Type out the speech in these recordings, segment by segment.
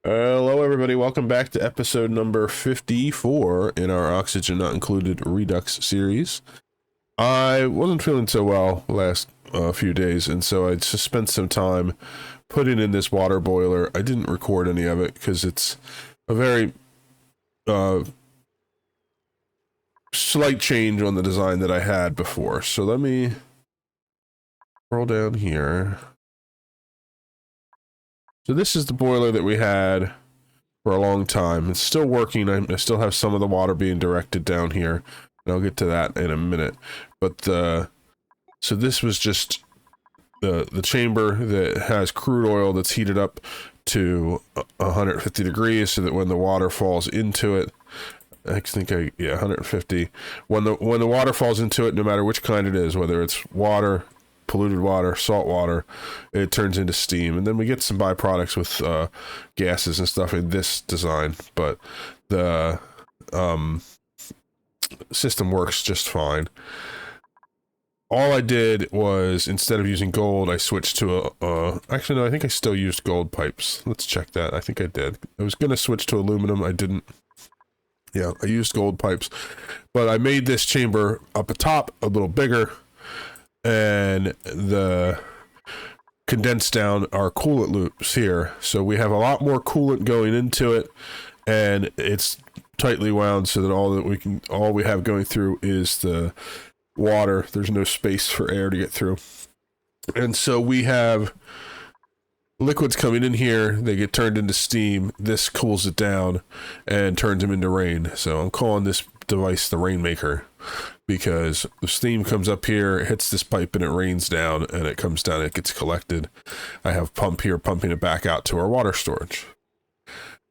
Hello, everybody. Welcome back to episode number 54 in our Oxygen Not Included Redux series. I wasn't feeling so well last few days, and so I just spent some time putting in this water boiler. I didn't record any of it because it's a very slight change on the design that I had before. So let me scroll down here. So this is the boiler that we had for a long time. It's still working. I still have some of the water being directed down here, and I'll get to that in a minute. But so this was just the chamber that has crude oil that's heated up to 150 degrees, so that when the water falls into it, yeah, 150. When the water falls into it, no matter which kind it is, whether it's water, polluted water, salt water, it turns into steam, and then we get some byproducts with gases and stuff in this design, but the system works just fine. All I did was, instead of using gold, I switched to actually no, I think I still used gold pipes. Let's check that. I think I did. I was gonna switch to aluminum. I didn't. Yeah, I used gold pipes, but I made this chamber up atop a little bigger, and the condensed down our coolant loops here. So we have a lot more coolant going into it, and it's tightly wound so that all we have going through is the water. There's no space for air to get through. And so we have liquids coming in here, they get turned into steam, this cools it down and turns them into rain. So I'm calling this device the Rainmaker, because the steam comes up here, it hits this pipe, and it rains down, and it comes down, it gets collected. I have a pump here pumping it back out to our water storage.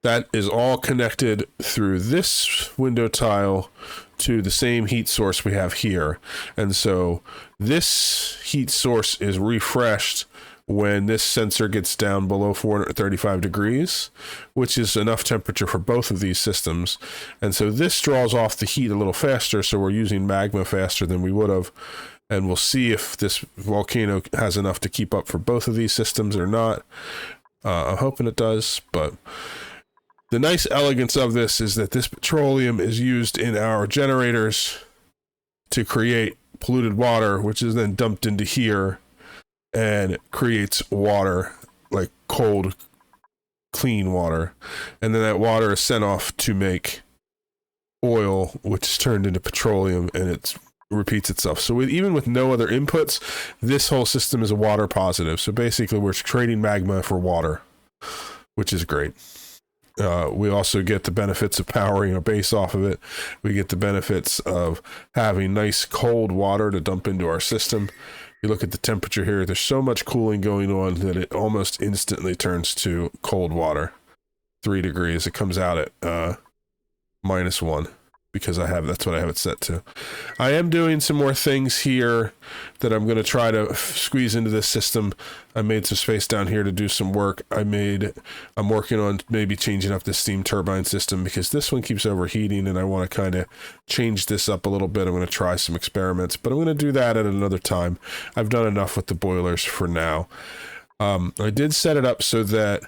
That is all connected through this window tile to the same heat source we have here. And so this heat source is refreshed when this sensor gets down below 435 degrees, which is enough temperature for both of these systems. And so this draws off the heat a little faster, so we're using magma faster than we would have. And we'll see if this volcano has enough to keep up for both of these systems or not. I'm hoping it does, but the nice elegance of this is that this petroleum is used in our generators to create polluted water, which is then dumped into here and creates water, like cold, clean water. And then that water is sent off to make oil, which is turned into petroleum, and it repeats itself. So even with no other inputs, this whole system is a water positive. So basically we're trading magma for water, which is great. We also get the benefits of powering a base off of it. We get the benefits of having nice cold water to dump into our system. You look at the temperature here, there's so much cooling going on that it almost instantly turns to cold water. 3 degrees. It comes out at -1, because that's what I have it set to. I am doing some more things here that I'm going to try to squeeze into this system. I made some space down here to do some work. I'm working on maybe changing up the steam turbine system, because this one keeps overheating, and I want to kind of change this up a little bit. I'm going to try some experiments, but I'm going to do that at another time. I've done enough with the boilers for now. I did set it up so that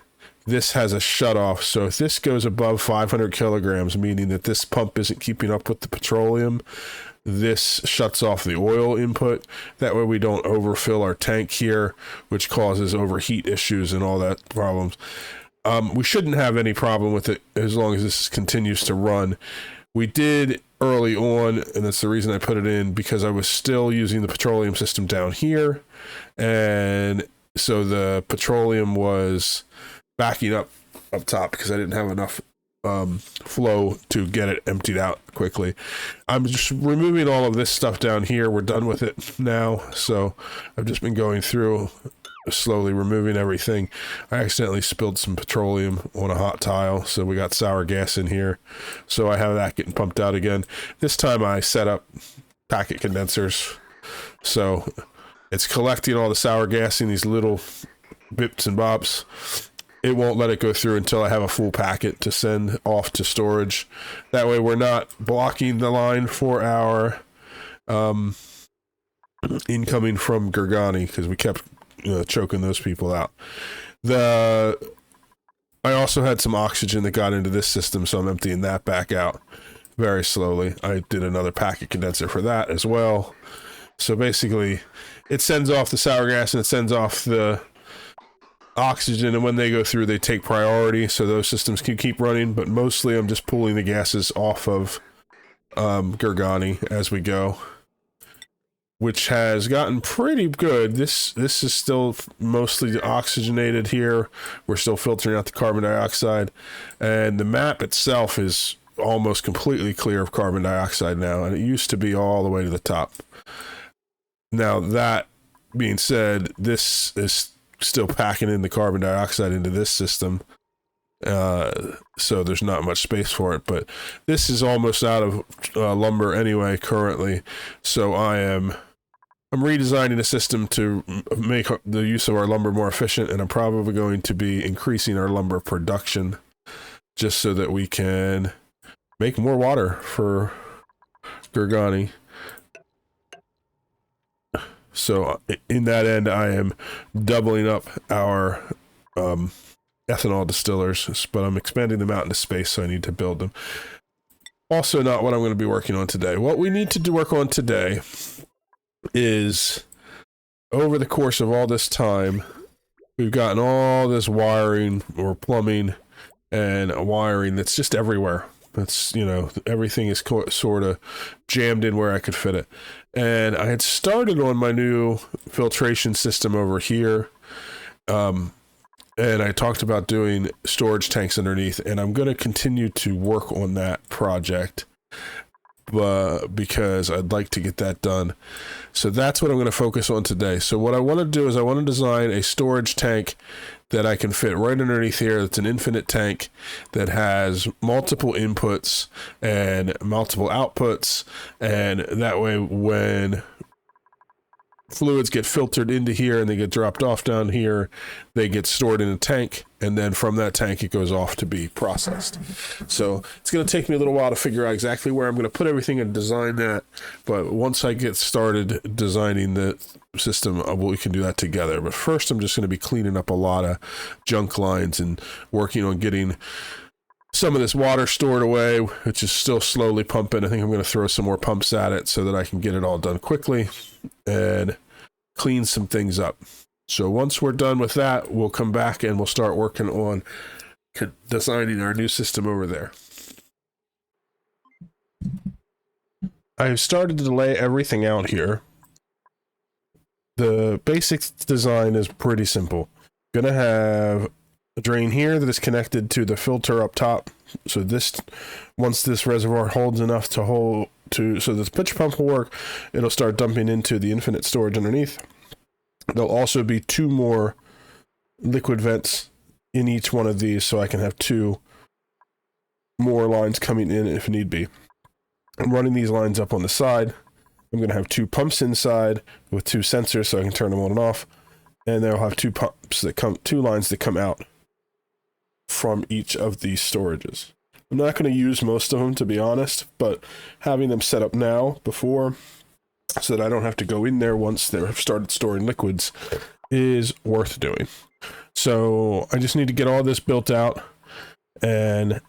this has a shutoff, so if this goes above 500 kilograms, meaning that this pump isn't keeping up with the petroleum, this shuts off the oil input. That way we don't overfill our tank here, which causes overheat issues and all that problems. We shouldn't have any problem with it as long as this continues to run. We did early on, and that's the reason I put it in, because I was still using the petroleum system down here, and so the petroleum was backing up top because I didn't have enough flow to get it emptied out quickly. I'm just removing all of this stuff down here. We're done with it now, so I've just been going through, slowly removing everything. I accidentally spilled some petroleum on a hot tile, so we got sour gas in here, so I have that getting pumped out again. This time I set up packet condensers, so it's collecting all the sour gas in these little bits and bobs. It won't let it go through until I have a full packet to send off to storage. That way we're not blocking the line for our incoming from Gorgani, because we kept choking those people out. I also had some oxygen that got into this system, so I'm emptying that back out very slowly. I did another packet condenser for that as well. So basically, it sends off the sour gas and it sends off the oxygen, and when they go through, they take priority, so those systems can keep running, but mostly I'm just pulling the gases off of Gorgani as we go, which has gotten pretty good. This is still mostly oxygenated here. We're still filtering out the carbon dioxide, and the map itself is almost completely clear of carbon dioxide now, and it used to be all the way to the top. Now, that being said, this is still packing in the carbon dioxide into this system, so there's not much space for it, but this is almost out of lumber anyway currently, so I'm redesigning the system to make the use of our lumber more efficient, and I'm probably going to be increasing our lumber production just so that we can make more water for Gorgani. So in that end, I am doubling up our ethanol distillers, but I'm expanding them out into space, so I need to build them. Also not what I'm going to be working on today. What we need to work on today is, over the course of all this time, we've gotten all this wiring or plumbing and wiring that's just everywhere. That's, you know, everything is sort of jammed in where I could fit it. And I had started on my new filtration system over here. And I talked about doing storage tanks underneath, and I'm going to continue to work on that project because I'd like to get that done. So that's what I'm going to focus on today. So what I want to do is I want to design a storage tank that I can fit right underneath here. It's an infinite tank that has multiple inputs and multiple outputs, and that way when fluids get filtered into here and they get dropped off down here, they get stored in a tank, and then from that tank it goes off to be processed. So it's going to take me a little while to figure out exactly where I'm going to put everything and design that, but once I get started designing the system, we can do that together. But first I'm just going to be cleaning up a lot of junk lines and working on getting some of this water stored away, which is still slowly pumping. I think I'm going to throw some more pumps at it so that I can get it all done quickly and clean some things up. So once we're done with that, we'll come back and we'll start working on designing our new system over there. I've started to lay everything out here. The basic design is pretty simple. Gonna have a drain here that is connected to the filter up top. So this, once this reservoir holds enough so this pitch pump will work, it'll start dumping into the infinite storage underneath. There'll also be 2 more liquid vents in each one of these, so I can have 2 more lines coming in if need be. I'm running these lines up on the side. I'm going to have 2 pumps inside with 2 sensors so I can turn them on and off. And then I'll have 2 lines that come out from each of these storages. I'm not going to use most of them, to be honest, but having them set up now before, so that I don't have to go in there once they've started storing liquids, is worth doing. So I just need to get all this built out and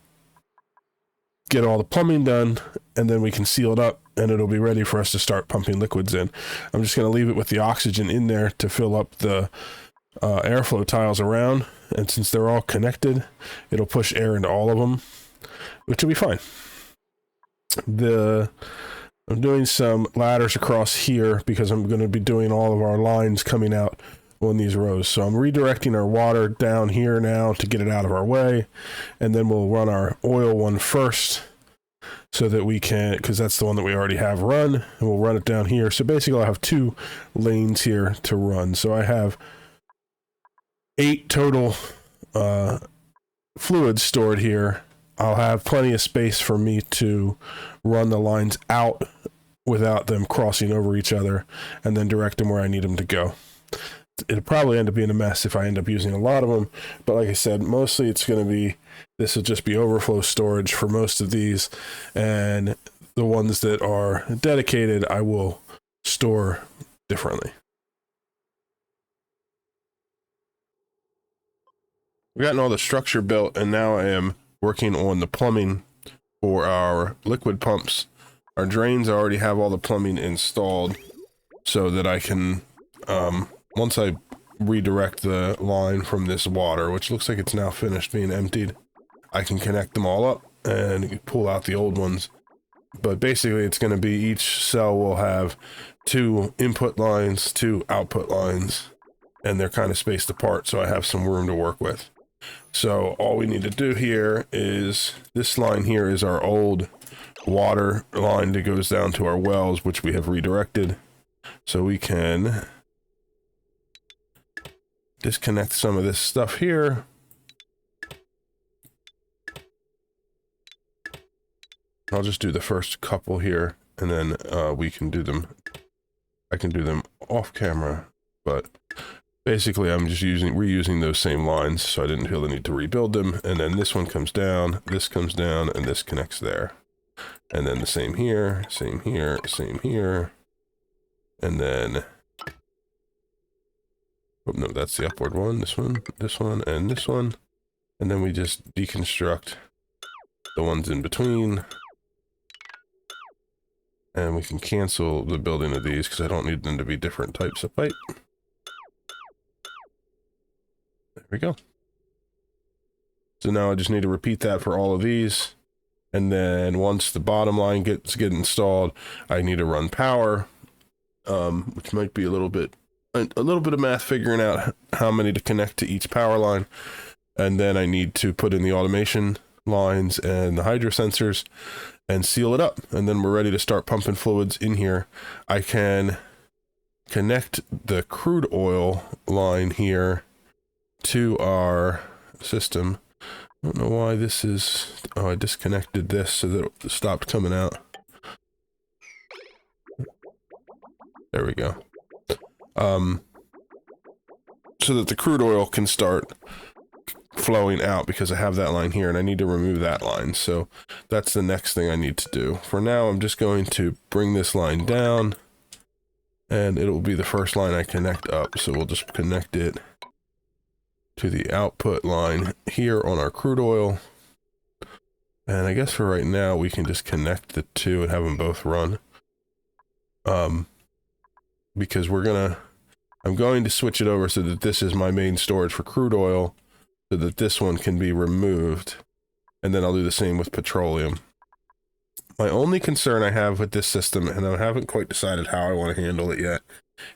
get all the plumbing done, and then we can seal it up and it'll be ready for us to start pumping liquids in. I'm just going to leave it with the oxygen in there to fill up the airflow tiles around, and since they're all connected, it'll push air into all of them, which will be fine. I'm doing some ladders across here because I'm going to be doing all of our lines coming out on these rows. So I'm redirecting our water down here now to get it out of our way, and then we'll run our oil one first so that we can, because that's the one that we already have run, and we'll run it down here. So basically I'll have 2 lanes here to run. So I have 8 total fluids stored here. I'll have plenty of space for me to run the lines out without them crossing over each other, and then direct them where I need them to go. It'll probably end up being a mess if I end up using a lot of them, but like I said, mostly it's going to be, this will just be overflow storage for most of these, and the ones that are dedicated I will store differently. we've gotten all the structure built, and now I am working on the plumbing for our liquid pumps. Our drains, I already have all the plumbing installed so that I can, once I redirect the line from this water, which looks like it's now finished being emptied, I can connect them all up and pull out the old ones. But basically it's going to be each cell will have 2 input lines, 2 output lines, and they're kind of spaced apart, so I have some room to work with. So all we need to do here is, this line here is our old water line that goes down to our wells, which we have redirected. So we can disconnect some of this stuff here. I'll just do the first couple here, and then we can do them. I can do them off camera, but basically I'm just reusing those same lines, so I didn't feel the need to rebuild them. And then this one comes down, this comes down, and this connects there. And then the same here, same here, same here. And then, oh no, that's the upward one, this one, and this one. And then we just deconstruct the ones in between. And we can cancel the building of these because I don't need them to be different types of pipe. There we go. So now I just need to repeat that for all of these. And then once the bottom line gets installed, I need to run power, which might be a little bit of math figuring out how many to connect to each power line. And then I need to put in the automation lines and the hydro sensors and seal it up. And then we're ready to start pumping fluids in here. I can connect the crude oil line here to our system. I don't know why this is, oh, I disconnected this so that it stopped coming out. There we go. So that the crude oil can start flowing out, because I have that line here and I need to remove that line. So that's the next thing I need to do. For now, I'm just going to bring this line down and it will be the first line I connect up. So we'll just connect it to the output line here on our crude oil. And I guess for right now, we can just connect the two and have them both run. Because I'm going to switch it over so that this is my main storage for crude oil, so that this one can be removed. And then I'll do the same with petroleum. My only concern I have with this system, and I haven't quite decided how I want to handle it yet,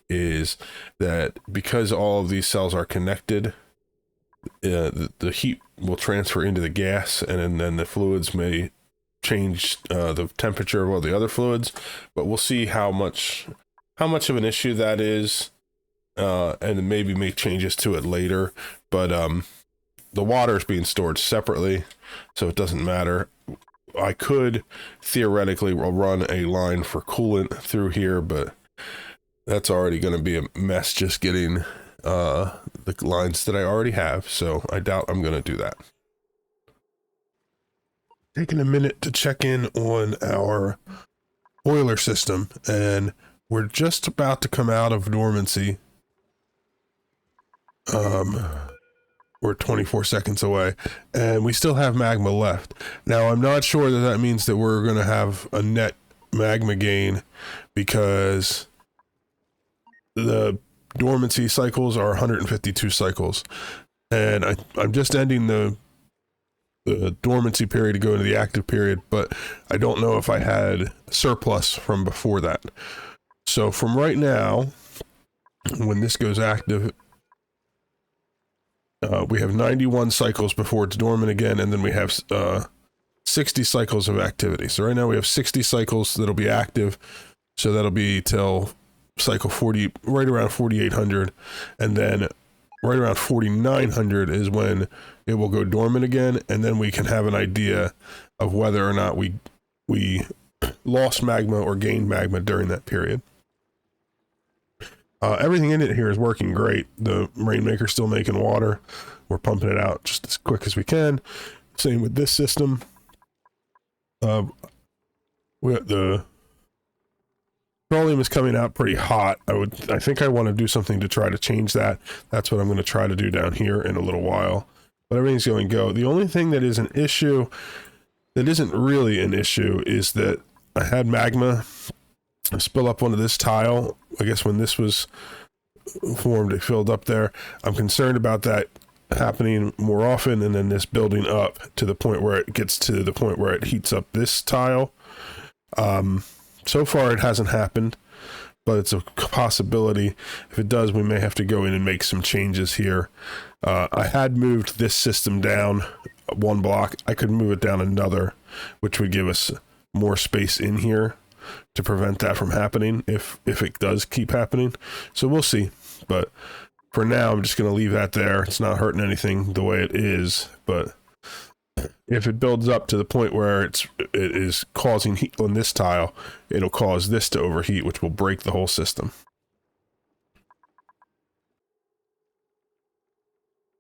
is that because all of these cells are connected, the heat will transfer into the gas, and then the fluids may change the temperature of all the other fluids. But we'll see how much of an issue that is, and maybe make changes to it later. But the water is being stored separately, so it doesn't matter. I could theoretically run a line for coolant through here, but that's already going to be a mess just getting the lines that I already have, so I doubt I'm going to do that. Taking a minute to check in on our boiler system, and we're just about to come out of dormancy. We're 24 seconds away, and we still have magma left. Now, I'm not sure that means that we're going to have a net magma gain, because the dormancy cycles are 152 cycles, and I'm just ending the dormancy period to go into the active period, but I don't know if I had surplus from before that. So from right now, when this goes active, we have 91 cycles before it's dormant again, and then we have 60 cycles of activity. So right now we have 60 cycles that'll be active, so that'll be till cycle 40, right around 4800, and then right around 4900 is when it will go dormant again, and then we can have an idea of whether or not we lost magma or gained magma during that period. Everything in it here is working great. The Rainmaker's still making water. We're pumping it out just as quick as we can. Same with this system. The petroleum is coming out pretty hot. I think I want to do something to try to change that. That's what I'm going to try to do down here in a little while. but everything's going go. The only thing that is an issue, that isn't really an issue, is that I had magma spill up onto this tile. I guess when this was formed, it filled up there. I'm concerned about that happening more often, and then this building up to the point where it gets to the point where it heats up this tile. So far it hasn't happened, but it's a possibility. If it does, we may have to go in and make some changes here. I had moved this system down one block. I could move it down another, which would give us more space in here to prevent that from happening if it does keep happening. So we'll see, but for now I'm just going to leave that there. It's not hurting anything the way it is, but if it builds up to the point where it is causing heat on this tile, it'll cause this to overheat, which will break the whole system.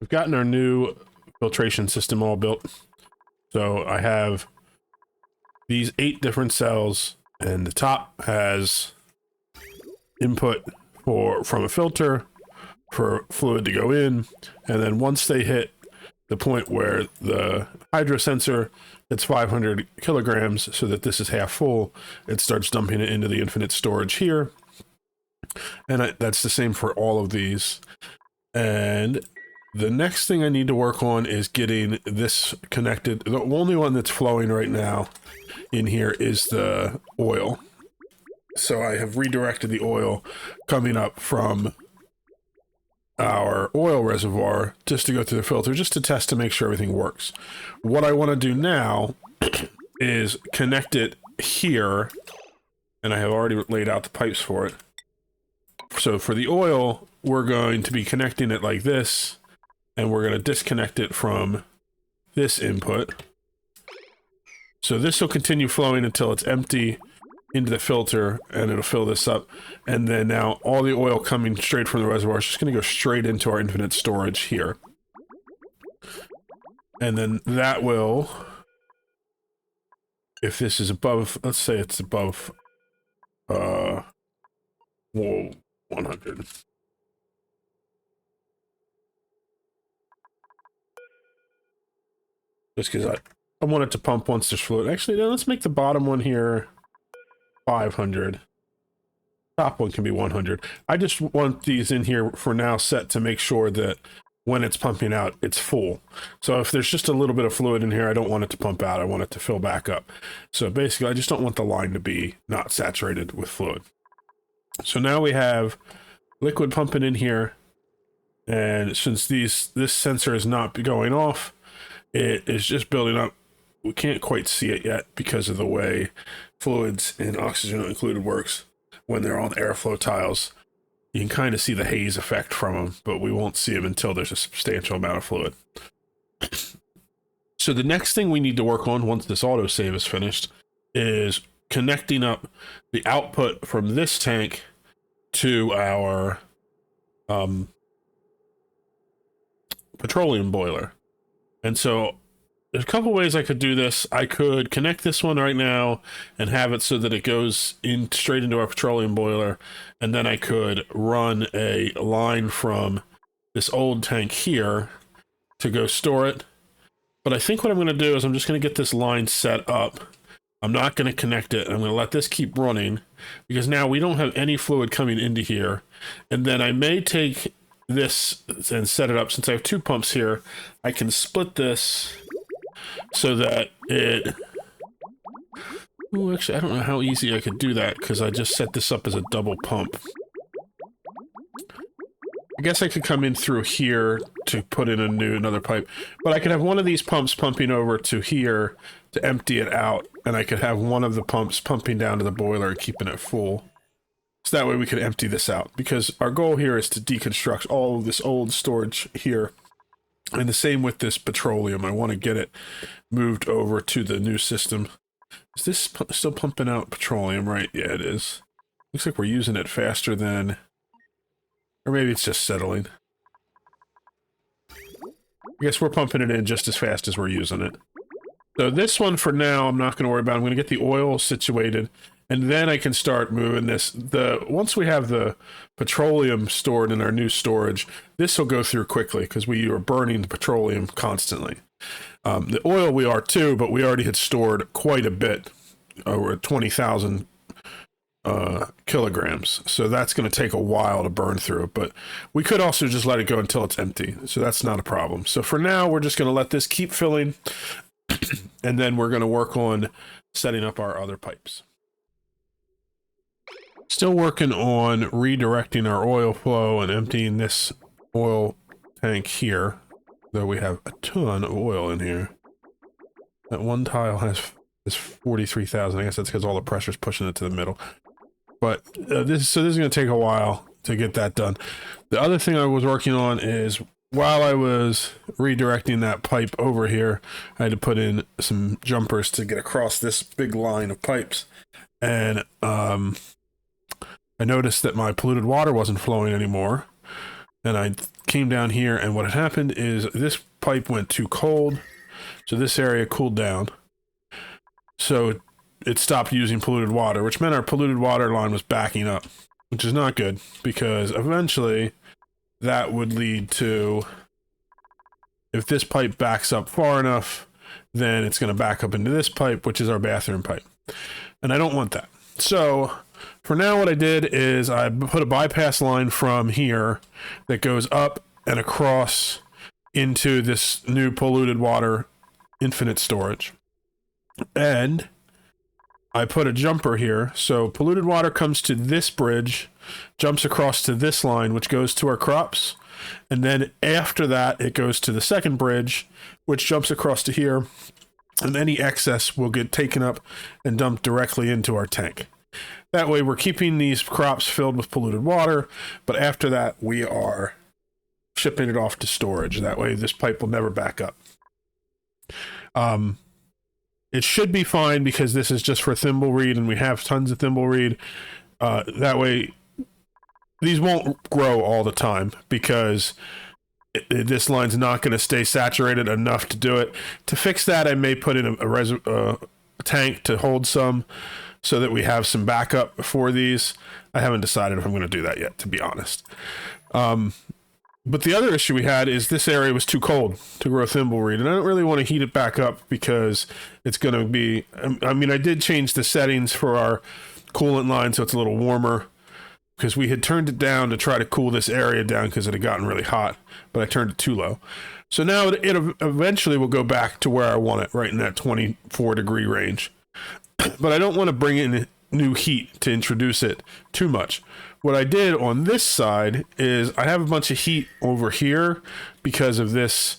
We've gotten our new filtration system all built. So I have these 8 different cells, and the top has input from a filter for fluid to go in, and then once they hit the point where the hydro sensor hits 500 kilograms, so that this is half full, it starts dumping it into the infinite storage here. And that's the same for all of these. And the next thing I need to work on is getting this connected. The only one that's flowing right now in here is the oil. So I have redirected the oil coming up from our oil reservoir just to go through the filter, just to test to make sure everything works. What I want to do now is connect it here, and I have already laid out the pipes for it. So for the oil, we're going to be connecting it like this, and we're going to disconnect it from this input. So this will continue flowing until it's empty into the filter, and it'll fill this up. And then now all the oil coming straight from the reservoir is just going to go straight into our infinite storage here. And then that will, if this is above, let's say it's above 100. Just because I want it to pump once there's fluid. Actually, no, let's make the bottom one here 500. Top one can be 100. I just want these in here for now set to make sure that when it's pumping out, it's full. So if there's just a little bit of fluid in here, I don't want it to pump out. I want it to fill back up. So basically, I just don't want the line to be not saturated with fluid. So now we have liquid pumping in here. And since this sensor is not going off, it is just building up. We can't quite see it yet because of the way fluids and oxygen not included works. When they're on airflow tiles, you can kind of see the haze effect from them, but we won't see them until there's a substantial amount of fluid. So the next thing we need to work on once this autosave is finished is connecting up the output from this tank to our petroleum boiler. And so there's a couple ways I could do this. I could connect this one right now and have it so that it goes in straight into our petroleum boiler, and then I could run a line from this old tank here to go store it. But I think what I'm going to do is I'm just going to get this line set up. I'm not going to connect it. I'm going to let this keep running because now we don't have any fluid coming into here. And then I may take this and set it up. Since I have 2 pumps here, I can split this so that it... Oh, actually, I don't know how easy I could do that because I just set this up as a double pump. I guess I could come in through here to put in another pipe, but I could have one of these pumps pumping over to here to empty it out, and I could have one of the pumps pumping down to the boiler and keeping it full. So that way we could empty this out, because our goal here is to deconstruct all of this old storage here. And the same with this petroleum. I want to get it moved over to the new system. Is this still pumping out petroleum, right? Yeah, it is. Looks like we're using it faster than... Or maybe it's just settling. I guess we're pumping it in just as fast as we're using it. So this one for now, I'm not going to worry about. I'm going to get the oil situated, and then I can start moving this. Once we have the petroleum stored in our new storage, this will go through quickly because we are burning the petroleum constantly. The oil we are too, but we already had stored quite a bit, over 20,000 kilograms. So that's going to take a while to burn through, but we could also just let it go until it's empty. So that's not a problem. So for now, we're just going to let this keep filling, and then we're going to work on setting up our other pipes. Still working on redirecting our oil flow and emptying this oil tank here, though we have a ton of oil in here. That one tile is 43,000. I guess that's because all the pressure's pushing it to the middle. But this is going to take a while to get that done. The other thing I was working on is, while I was redirecting that pipe over here, I had to put in some jumpers to get across this big line of pipes. And I noticed that my polluted water wasn't flowing anymore. And I came down here, and what had happened is this pipe went too cold. So this area cooled down. So it stopped using polluted water, which meant our polluted water line was backing up, which is not good, because eventually that would lead to, if this pipe backs up far enough, then it's going to back up into this pipe, which is our bathroom pipe. And I don't want that. So for now, what I did is I put a bypass line from here that goes up and across into this new polluted water infinite storage. And I put a jumper here, so polluted water comes to this bridge, jumps across to this line, which goes to our crops, and then after that, it goes to the second bridge, which jumps across to here, and any excess will get taken up and dumped directly into our tank. That way, we're keeping these crops filled with polluted water, but after that, we are shipping it off to storage. That way, this pipe will never back up. It should be fine because this is just for thimbleweed, and we have tons of thimbleweed. That way, these won't grow all the time because this line's not going to stay saturated enough to do it. To fix that, I may put in a tank to hold some so that we have some backup for these. I haven't decided if I'm going to do that yet, to be honest. But the other issue we had is this area was too cold to grow thimbleweed, and I don't really want to heat it back up because it's going to be, I mean, I did change the settings for our coolant line so it's a little warmer, because we had turned it down to try to cool this area down because it had gotten really hot, but I turned it too low. So now it eventually will go back to where I want it, right in that 24 degree range. But I don't want to bring in new heat to introduce it too much. What I did on this side is I have a bunch of heat over here because of this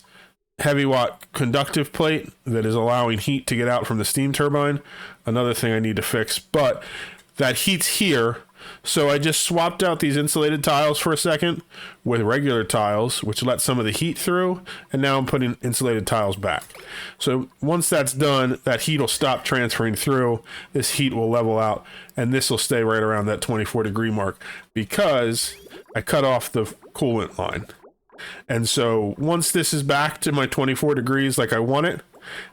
heavy watt conductive plate that is allowing heat to get out from the steam turbine. Another thing I need to fix, but that heat's here. So I just swapped out these insulated tiles for a second with regular tiles, which let some of the heat through, and now I'm putting insulated tiles back. So once that's done, that heat will stop transferring through, this heat will level out, and this will stay right around that 24 degree mark because I cut off the coolant line. And so once this is back to my 24 degrees like I want it,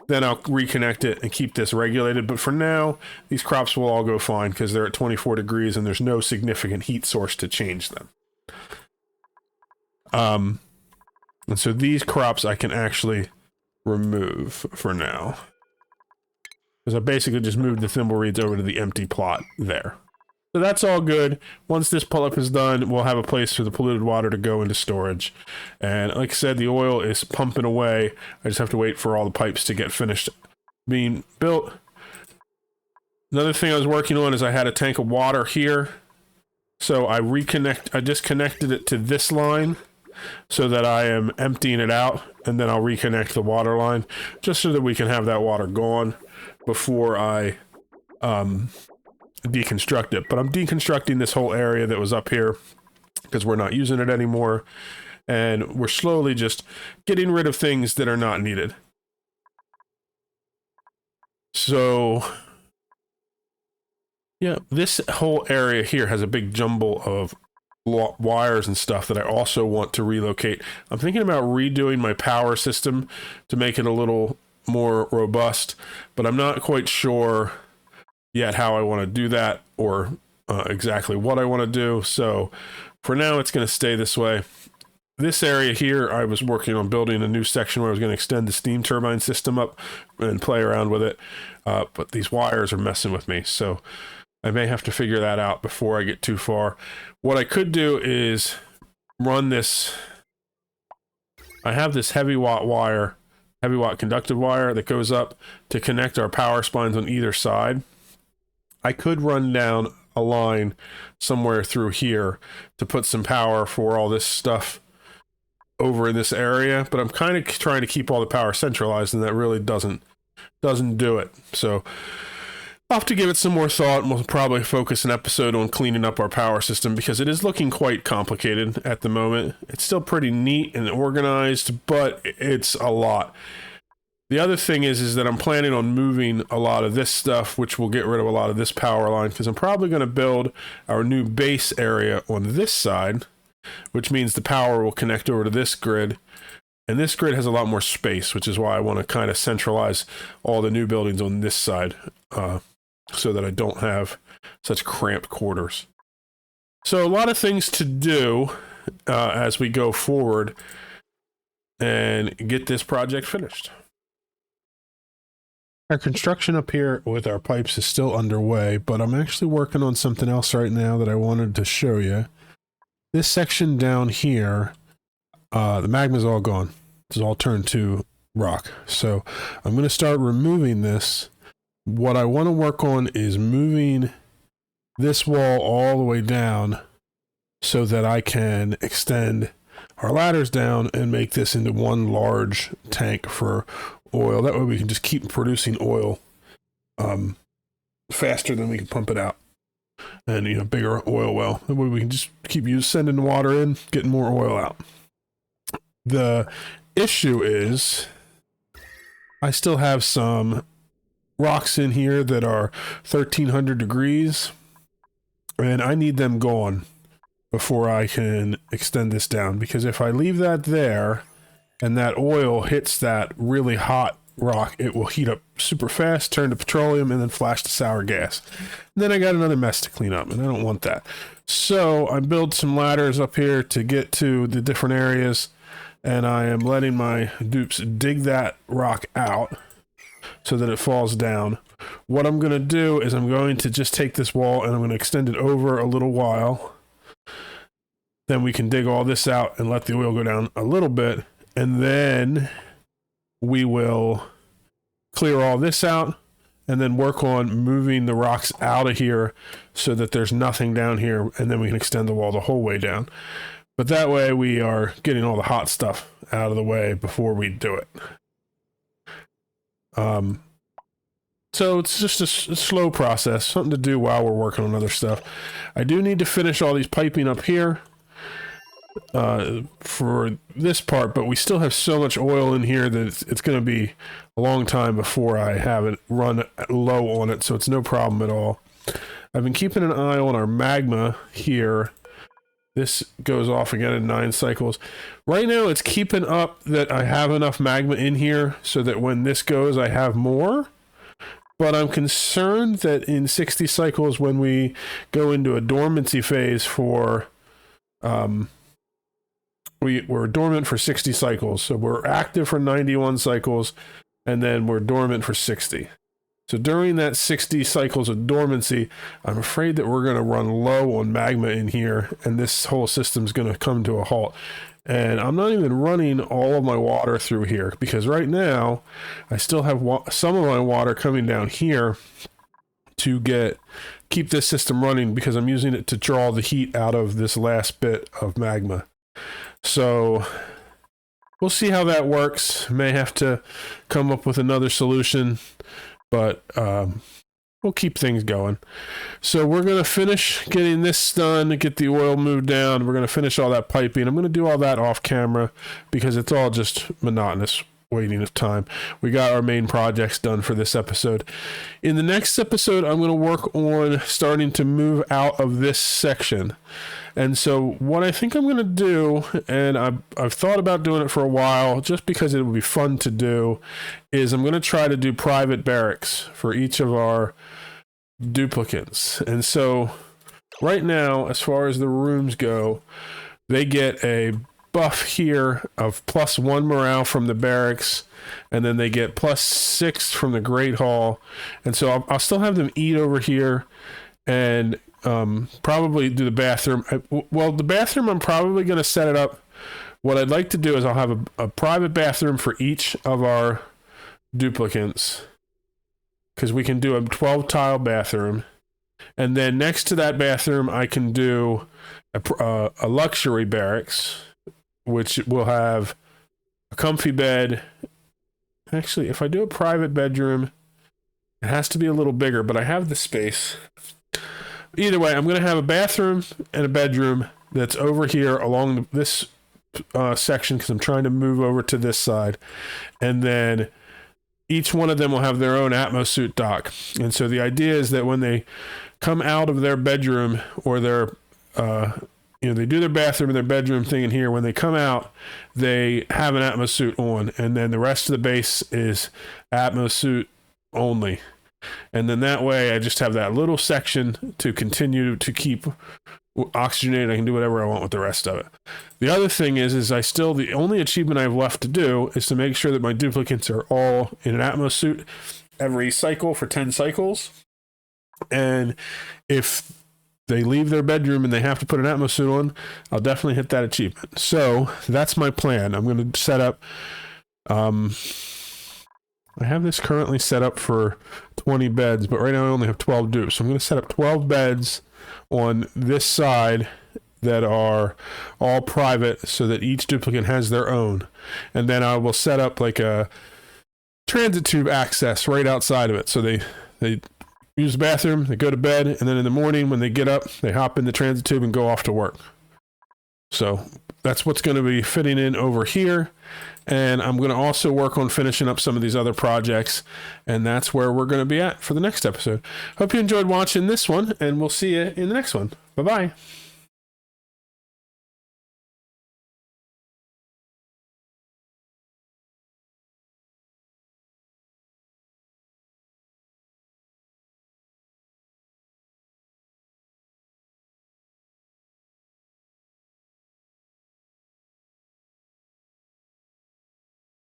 then I'll reconnect it and keep this regulated. But for now, these crops will all go fine because they're at 24 degrees and there's no significant heat source to change them. And so these crops I can actually remove for now, because I basically just moved the thimbleweeds over to the empty plot there. So that's all good. Once this pull-up is done, we'll have a place for the polluted water to go into storage. And like I said, the oil is pumping away. I just have to wait for all the pipes to get finished being built. Another thing I was working on is I had a tank of water here. So I disconnected it to this line so that I am emptying it out, and then I'll reconnect the water line just so that we can have that water gone before I deconstruct it. But I'm deconstructing this whole area that was up here because we're not using it anymore, and we're slowly just getting rid of things that are not needed. So yeah, this whole area here has a big jumble of wires and stuff that I also want to relocate. I'm thinking about redoing my power system to make it a little more robust, but I'm not quite sure yet how I want to do that or exactly what I want to do. So for now, it's going to stay this way. This area here, I was working on building a new section where I was going to extend the steam turbine system up and play around with it. But these wires are messing with me, so I may have to figure that out before I get too far. What I could do is run this. I have this heavy watt conductive wire that goes up to connect our power spines on either side. I could run down a line somewhere through here to put some power for all this stuff over in this area, but I'm kind of trying to keep all the power centralized, and that really doesn't do it. So I'll have to give it some more thought, and we'll probably focus an episode on cleaning up our power system because it is looking quite complicated at the moment. It's still pretty neat and organized, but it's a lot. The other thing is that I'm planning on moving a lot of this stuff, which will get rid of a lot of this power line, because I'm probably going to build our new base area on this side, which means the power will connect over to this grid. And this grid has a lot more space, which is why I want to kind of centralize all the new buildings on this side so that I don't have such cramped quarters. So a lot of things to do as we go forward and get this project finished. Our construction up here with our pipes is still underway, but I'm actually working on something else right now that I wanted to show you. This section down here, the magma's all gone. It's all turned to rock. So I'm going to start removing this. What I want to work on is moving this wall all the way down so that I can extend our ladders down and make this into one large tank for oil. That way we can just keep producing oil faster than we can pump it out. And, you know, bigger oil well. That way we can just keep sending the water in, getting more oil out. The issue is I still have some rocks in here that are 1300 degrees, and I need them gone before I can extend this down, because if I leave that there and that oil hits that really hot rock, it will heat up super fast, turn to petroleum, and then flash to sour gas. And then I got another mess to clean up, and I don't want that. So I built some ladders up here to get to the different areas, and I am letting my dupes dig that rock out so that it falls down. What I'm going to do is I'm going to just take this wall and I'm going to extend it over a little while. Then we can dig all this out and let the oil go down a little bit, and then we will clear all this out and then work on moving the rocks out of here so that there's nothing down here, and then we can extend the wall the whole way down. But that way we are getting all the hot stuff out of the way before we do it. So it's just a slow process, something to do while we're working on other stuff. I do need to finish all these piping up here for this part, but we still have so much oil in here that it's going to be a long time before I have it run low on it, so it's no problem at all. I've been keeping an eye on our magma here. This goes off again in 9 cycles. Right now it's keeping up that I have enough magma in here so that when this goes I have more, but I'm concerned that in 60 cycles when we go into a dormancy phase for we're dormant for 60 cycles, so we're active for 91 cycles and then we're dormant for 60. So during that 60 cycles of dormancy, I'm afraid that we're going to run low on magma in here, and this whole system's going to come to a halt. And I'm not even running all of my water through here, because right now I still have some of my water coming down here to keep this system running, because I'm using it to draw the heat out of this last bit of magma. So we'll see how that works. May have to come up with another solution, but we'll keep things going. So we're going to finish getting this done, get the oil moved down. We're going to finish all that piping. I'm going to do all that off camera because it's all just monotonous waiting of time. We got our main projects done for this episode. In the next episode, I'm going to work on starting to move out of this section. And so what I think I'm going to do, and I've thought about doing it for a while just because it would be fun to do, is I'm going to try to do private barracks for each of our duplicates. And so right now, as far as the rooms go, they get a buff here of +1 morale from the barracks, and then they get +6 from the Great Hall. And so I'll still have them eat over here, and probably do the bathroom. Well, the bathroom, I'm probably going to set it up. What I'd like to do is I'll have a private bathroom for each of our duplicates, because we can do a 12 tile bathroom, and then next to that bathroom I can do a luxury barracks, which will have a comfy bed. Actually, if I do a private bedroom, it has to be a little bigger, but I have the space. Either way, I'm going to have a bathroom and a bedroom that's over here along this section, because I'm trying to move over to this side. And then each one of them will have their own Atmosuit dock. And so the idea is that when they come out of their bedroom, or their they do their bathroom and their bedroom thing in here, when they come out, they have an Atmosuit on, and then the rest of the base is Atmosuit only. And then that way I just have that little section to continue to keep oxygenated. I can do whatever I want with the rest of it. The other thing is the only achievement I have left to do is to make sure that my duplicates are all in an Atmosuit every cycle for 10 cycles. And if they leave their bedroom and they have to put an Atmosuit on, I'll definitely hit that achievement. So that's my plan. I'm going to set up, I have this currently set up for 20 beds, but right now I only have 12 dupes. So I'm going to set up 12 beds on this side that are all private, so that each duplicate has their own. And then I will set up like a transit tube access right outside of it. So they use the bathroom, they go to bed, and then in the morning when they get up, they hop in the transit tube and go off to work. So that's what's going to be fitting in over here. And I'm going to also work on finishing up some of these other projects, and that's where we're going to be at for the next episode. Hope you enjoyed watching this one, and we'll see you in the next one. Bye-bye.